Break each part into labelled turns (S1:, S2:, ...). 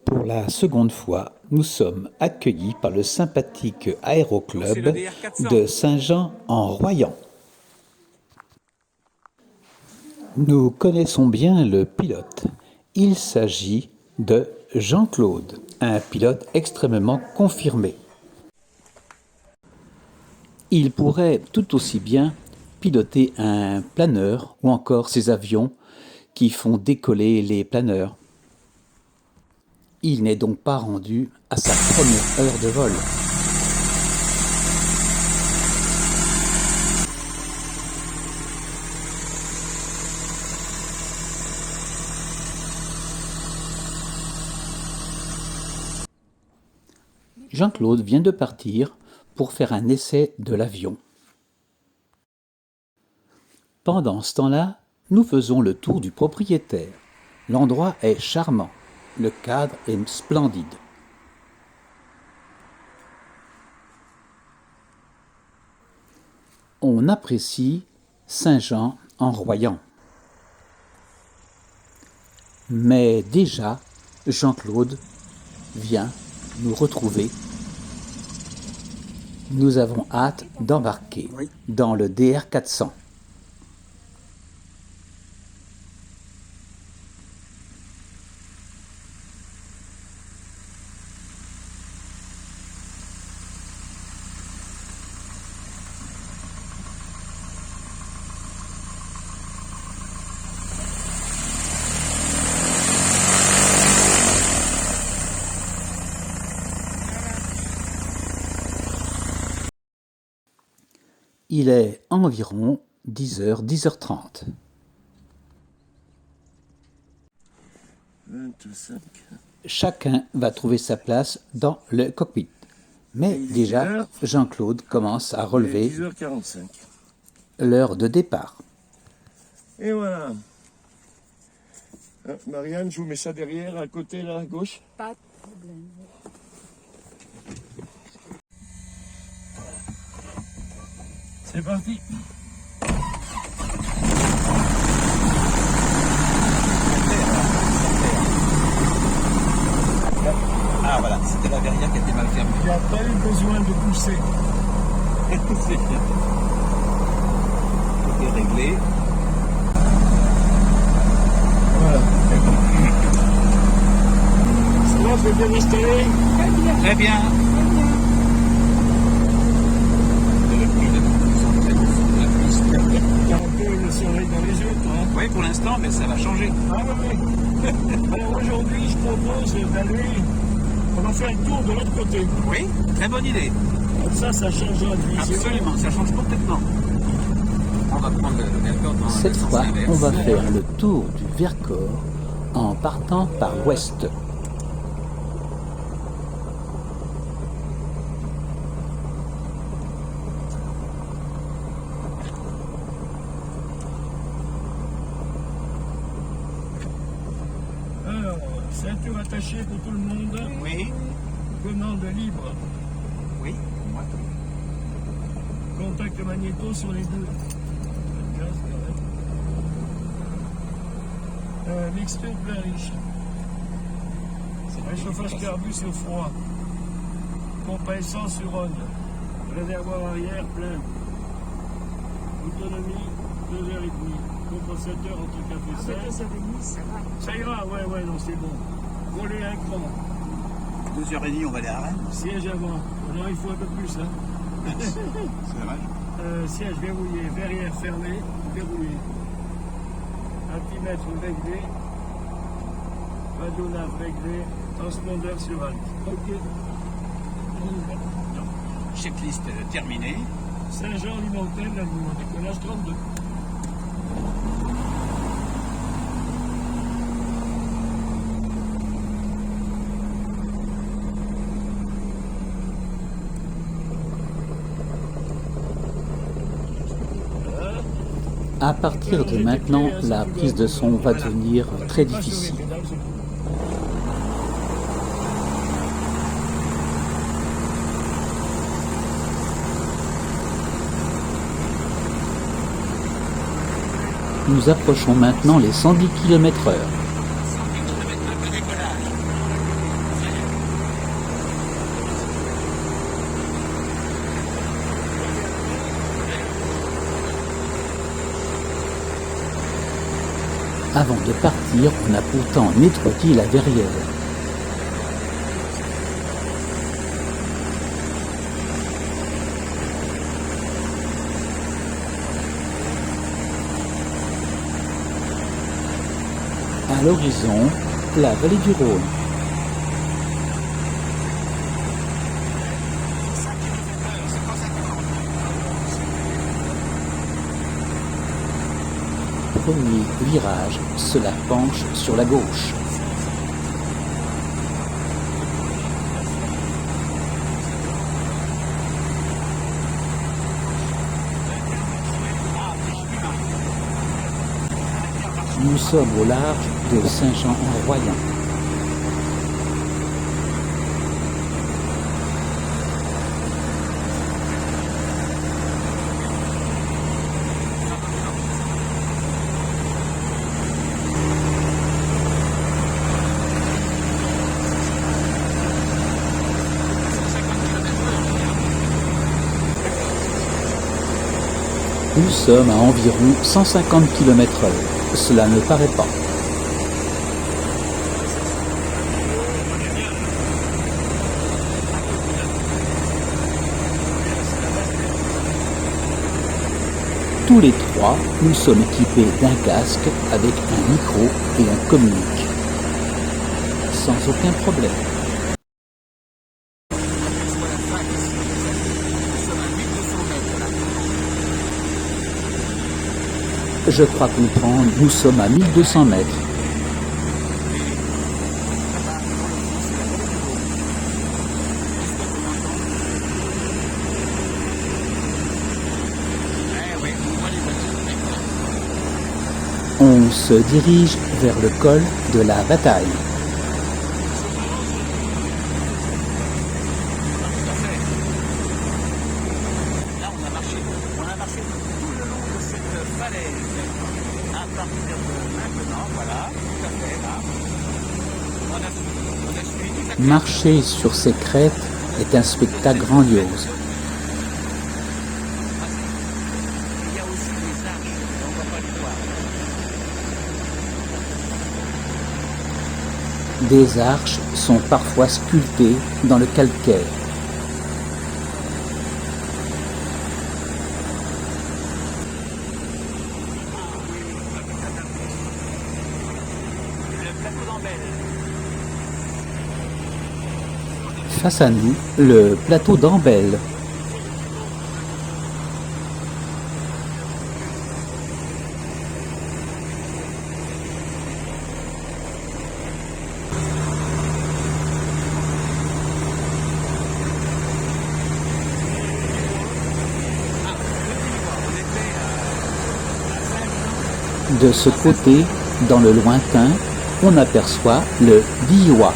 S1: Pour la seconde fois, nous sommes accueillis par le sympathique aéroclub de Saint-Jean-en-Royans. Nous connaissons bien le pilote. Il s'agit de Jean-Claude, un pilote extrêmement confirmé. Il pourrait tout aussi bien piloter un planeur ou encore ces avions qui font décoller les planeurs. Il n'est donc pas rendu à sa première heure de vol. Jean-Claude vient de partir pour faire un essai de l'avion. Pendant ce temps-là, nous faisons le tour du propriétaire. L'endroit est charmant, le cadre est splendide. On apprécie Saint-Jean-en-Royans. Mais déjà, Jean-Claude vient nous retrouver. Nous avons hâte d'embarquer dans le DR400. Il est environ 10h, 10h30.
S2: 25.
S1: Chacun va trouver sa place dans le cockpit. Mais déjà, Jean-Claude commence à relever
S2: 10h45.
S1: l'heure de départ.
S2: Et voilà. Marianne, je vous mets ça derrière, à côté, là, à gauche.
S3: Pas de problème.
S2: C'est parti.
S4: Ah voilà, c'était la verrière qui était mal fermée.
S2: Il n'y a pas eu besoin de pousser.
S4: C'est bien. Tout est réglé.
S2: Voilà. Ça va, c'est bien installé.
S4: Très bien.
S2: T'as un peu le soleil dans les yeux, toi.
S4: Oui, pour l'instant, mais ça va changer.
S2: Ah oui. Alors aujourd'hui, je propose d'aller. On va faire un tour de l'autre côté.
S4: Oui, très bonne idée.
S2: Comme ça changera de vision.
S4: Absolument, ça change complètement. On va prendre le Vercors dans
S1: Cette
S4: le sens
S1: fois,
S4: inverse.
S1: on va faire le tour du Vercors en partant par l'ouest.
S2: Alors, ceinture attachée pour tout le monde.
S4: Oui,
S2: Commande libre.
S4: oui. Moi,
S2: Contact magnéto sur les deux. Mixture plein riche. Réchauffage carbu sur froid. Pompe à essence sur on. Réservoir arrière plein. Autonomie 2h30. Compensateur entre 4 et 5.
S3: Avec 2h30, ça va.
S2: Ça ira, ouais, non, c'est bon. Volet à écran.
S4: 2h30, on va aller à Rennes.
S2: Siège avant. Non, il faut un peu plus, hein.
S4: C'est vrai.
S2: Siège verrouillé, verrière fermée, verrouillé. Altimètre réglé. Radio-nav réglé. Transpondeur sur halte. Ok.
S4: Checklist terminée.
S2: Saint-Jean-Limontaine, la ligne décollage 32.
S1: À partir de maintenant, la prise de son va devenir très difficile. Nous approchons maintenant les 110 km/h.
S4: 110 km de décollage.
S1: Avant de partir, on a pourtant nettoyé la verrière. À l'horizon, la vallée du Rhône. Premier virage, cela penche sur la gauche. Nous sommes au large de Saint-Jean-en-Royans. Nous sommes à environ 150 km/h. Cela ne paraît pas. Tous les trois, nous sommes équipés d'un casque avec un micro et on communique. Sans aucun problème. Je crois comprendre, nous sommes à 1200 mètres. On se dirige vers le col de la Bataille.
S4: Là, on a marché tout le long de cette falaise. À partir de maintenant, voilà, tout à fait, là. On a suivi toute la crête.
S1: Marcher sur ces crêtes est un spectacle grandiose.
S4: Il y a aussi des arches, on ne va pas les voir.
S1: Des arches sont parfois sculptées dans le calcaire.
S4: Le plateau d'Ambel.
S1: Face à nous, le plateau d'Ambel. De ce côté, dans le lointain, on aperçoit le Diois.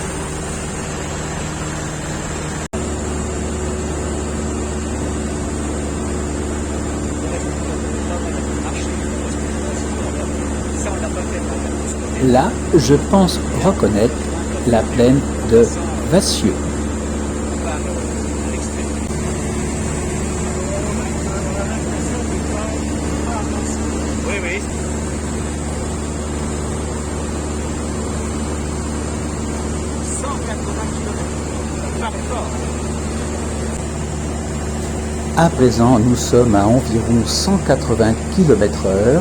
S1: Là, je pense reconnaître la plaine de Vassieux.
S4: Oui, oui.
S1: À présent, nous sommes à environ 180 km/h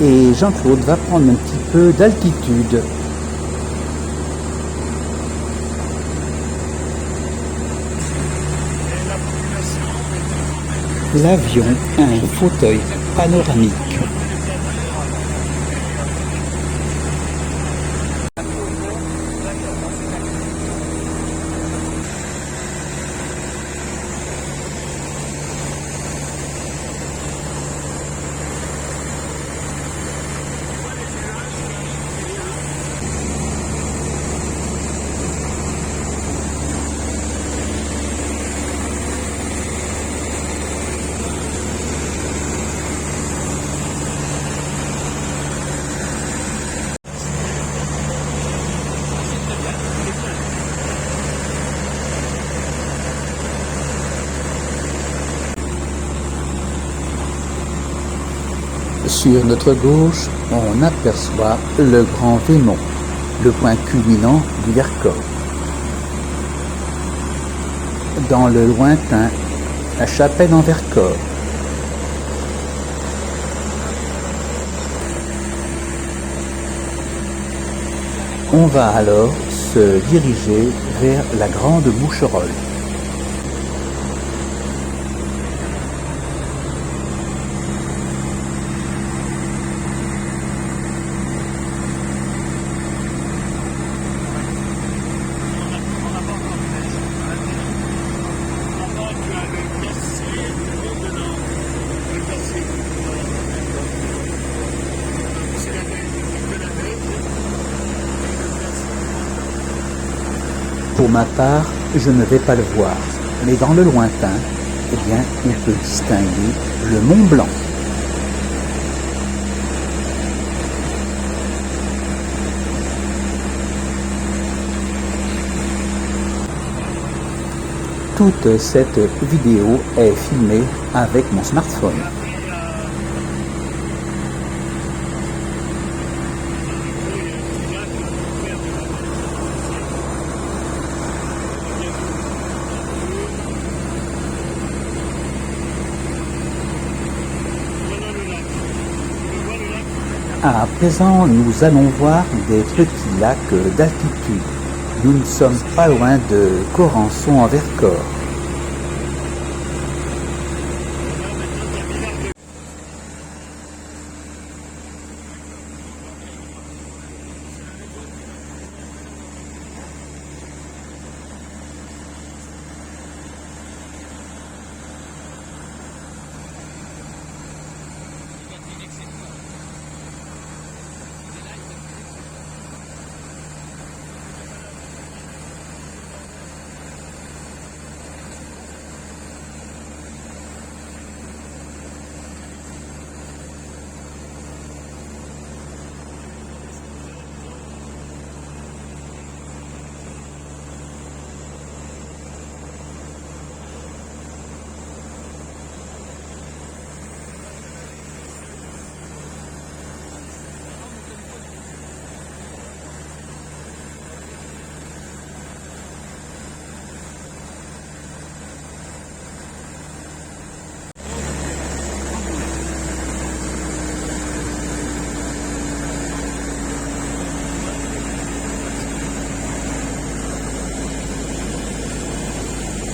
S1: et Jean-Claude va prendre un petit peu d'altitude. L'avion a un fauteuil panoramique. Sur notre gauche, on aperçoit le Grand Vémont, le point culminant du Vercors. Dans le lointain, la chapelle en Vercors. On va alors se diriger vers la Grande Boucherolle. Pour ma part, je ne vais pas le voir, mais dans le lointain, eh bien, on peut distinguer le Mont Blanc. Toute cette vidéo est filmée avec mon smartphone. À présent, nous allons voir des petits lacs d'altitude. Nous ne sommes pas loin de Corançon en Vercors.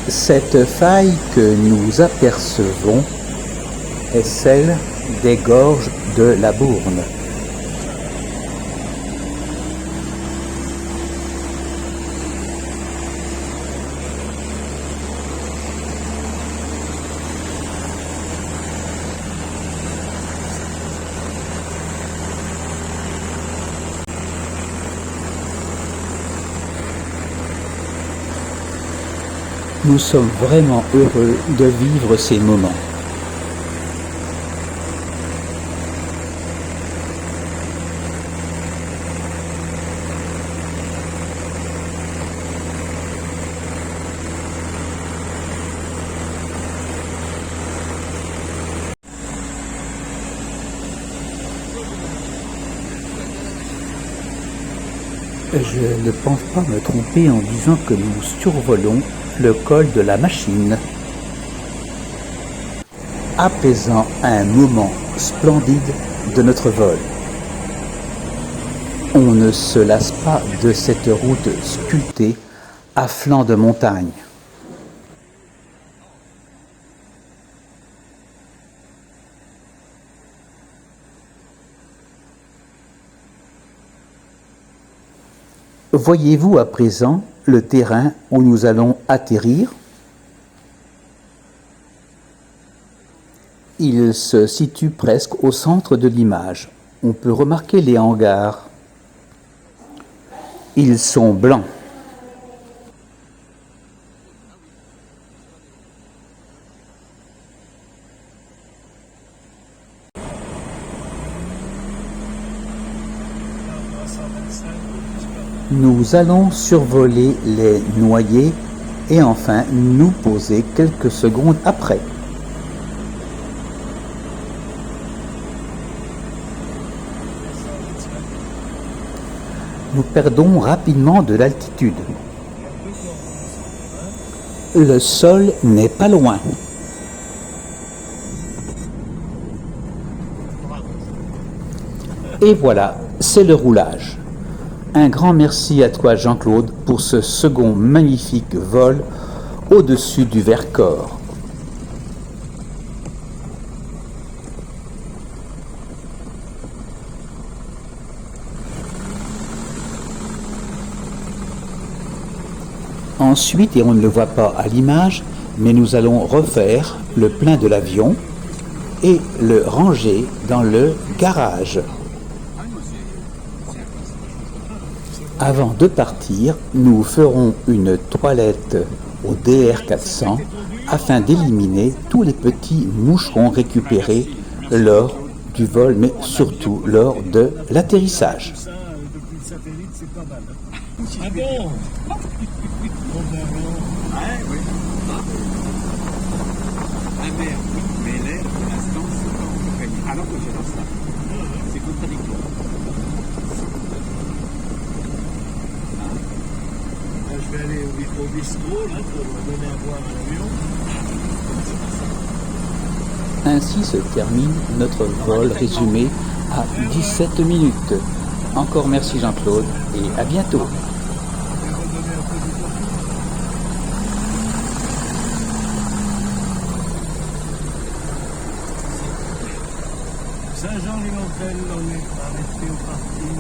S1: Cette faille que nous apercevons est celle des gorges de la Bourne. Nous sommes vraiment heureux de vivre ces moments. Je ne pense pas me tromper en disant que nous survolons le col de la Machine, apaisant un moment splendide de notre vol. On ne se lasse pas de cette route sculptée à flanc de montagne. Voyez-vous à présent le terrain où nous allons atterrir? Il se situe presque au centre de l'image. On peut remarquer les hangars. Ils sont blancs. Nous allons survoler les noyers et enfin nous poser quelques secondes après. nous perdons rapidement de l'altitude. Le sol n'est pas loin. Et voilà, c'est le roulage. Un grand merci à toi Jean-Claude pour ce second magnifique vol au-dessus du Vercors. Ensuite, et on ne le voit pas à l'image, mais nous allons refaire le plein de l'avion et le ranger dans le garage. Avant de partir, nous ferons une toilette au DR400 afin d'éliminer tous les petits moucherons récupérés lors du vol, mais surtout lors de l'atterrissage.
S2: Ça, depuis le satellite, c'est pas mal. Ah bon? Bon, ben, bon.
S4: Ouais, oui. Ah, mais oui, mais l'air, pour l'instant, c'est pas contraignant. Alors que j'ai lancé là. C'est contradictoire.
S2: Là, je vais aller au bistrot là, pour donner à boire à l'avion.
S1: Ainsi se termine notre vol résumé à 17 minutes. Encore merci Jean-Claude et à bientôt.
S2: Je vais redonner un peu de café. Saint-Jean-les-Montelles, on est arrêté au parking.